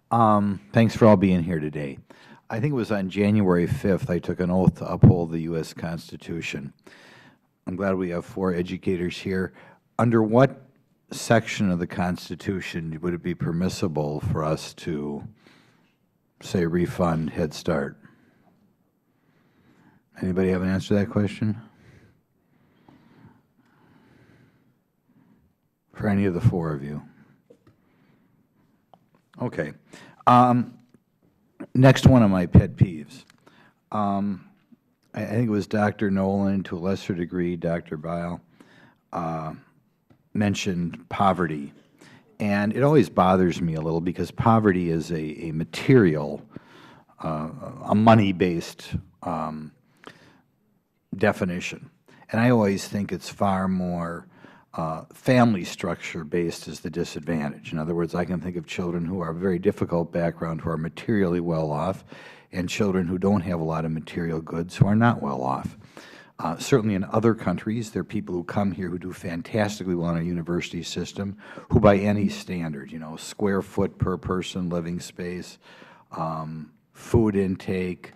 Thanks for all being here today. I think it was on January 5th I took an oath to uphold the U.S. Constitution. I'm glad we have 4 educators here. Under what section of the Constitution would it be permissible for us to, say, refund Head Start? Anybody have an answer to that question? For any of the 4 of you? Okay. Next one of my pet peeves. I think it was Dr. Nolan, to a lesser degree Dr. Weil, mentioned poverty. And it always bothers me a little because poverty is a material, a money-based definition. And I always think it's far more family structure based as the disadvantage. In other words, I can think of children who are very difficult background who are materially well off, and children who don't have a lot of material goods who are not well off. Certainly in other countries, there are people who come here who do fantastically well in our university system, who by any standard, square foot per person living space, food intake,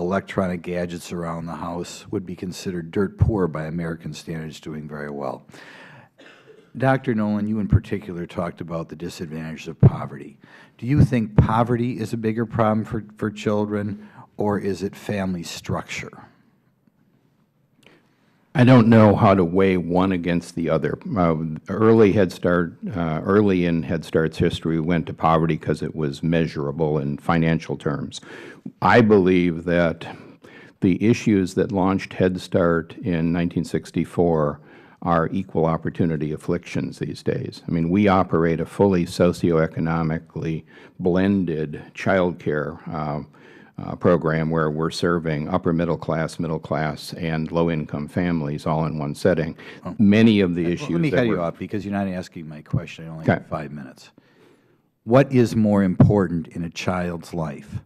electronic gadgets around the house, would be considered dirt poor by American standards, doing very well. Dr. Nolan, you in particular talked about the disadvantages of poverty. Do you think poverty is a bigger problem for children, or is it family structure? I don't know how to weigh one against the other. Early in Head Start's history, we went to poverty because it was measurable in financial terms. I believe that the issues that launched Head Start in 1964 are equal opportunity afflictions these days. I mean, we operate a fully socioeconomically blended child care program where we are serving upper middle class, and low-income families all in one setting. Many of the issues— Let me cut you off because you're not asking my question. I only have 5 minutes. What is more important in a child's life?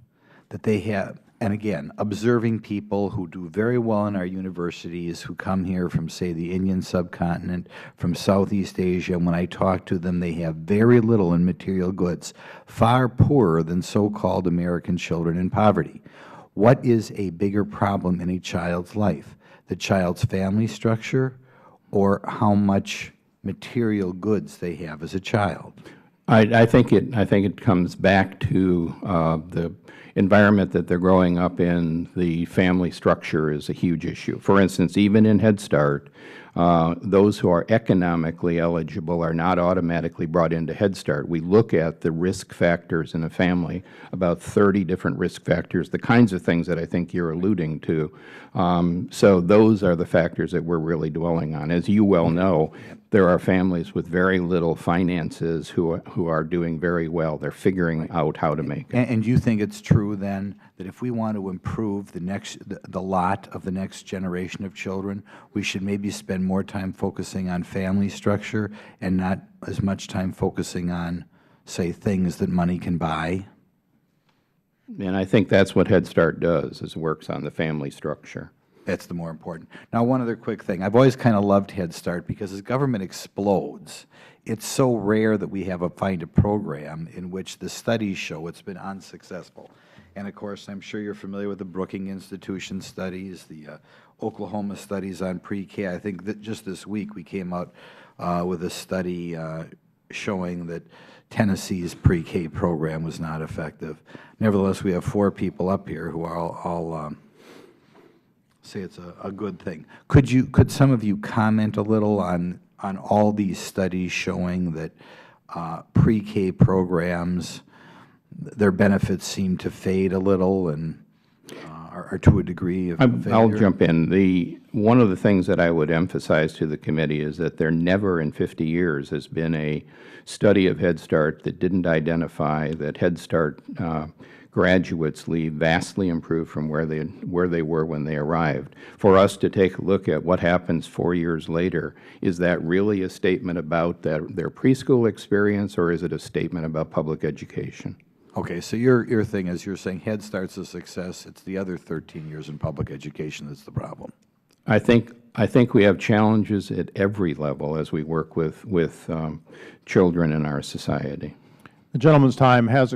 That they have, and again, observing people who do very well in our universities, who come here from, say, the Indian subcontinent, from Southeast Asia, and when I talk to them, they have very little in material goods, far poorer than so-called American children in poverty. What is a bigger problem in a child's life? The child's family structure, or how much material goods they have as a child? I think it comes back to the environment that they're growing up in. The family structure is a huge issue. For instance, even in Head Start, those who are economically eligible are not automatically brought into Head Start. We look at the risk factors in a family, about 30 different risk factors, the kinds of things that I think you're alluding to. So those are the factors that we're really dwelling on. As you well know, there are families with very little finances who are doing very well. They're figuring out how to make it. And you think it's true then that if we want to improve the lot of the next generation of children, we should maybe spend more time focusing on family structure and not as much time focusing on, say, things that money can buy? And I think that's what Head Start does, is works on the family structure. That's the more important. Now, one other quick thing. I've always kind of loved Head Start because as government explodes, it's so rare that we find a program in which the studies show it's been unsuccessful. And, of course, I'm sure you're familiar with the Brookings Institution studies, the Oklahoma studies on pre-K. I think that just this week we came out with a study showing that Tennessee's pre-K program was not effective. Nevertheless, we have 4 people up here who are all say it's a good thing. Could some of you comment a little on all these studies showing that pre-K programs, their benefits seem to fade a little and are to a degree of failure? I'll jump in. One of the things that I would emphasize to the committee is that there never in 50 years has been a study of Head Start that didn't identify that Head Start graduates leave vastly improved from where they were when they arrived. For us to take a look at what happens 4 years later, is that really a statement about their preschool experience, or is it a statement about public education? Okay, so your thing is you're saying Head Start's a success. It's the other 13 years in public education that's the problem. I think we have challenges at every level as we work with children in our society. The gentleman's time has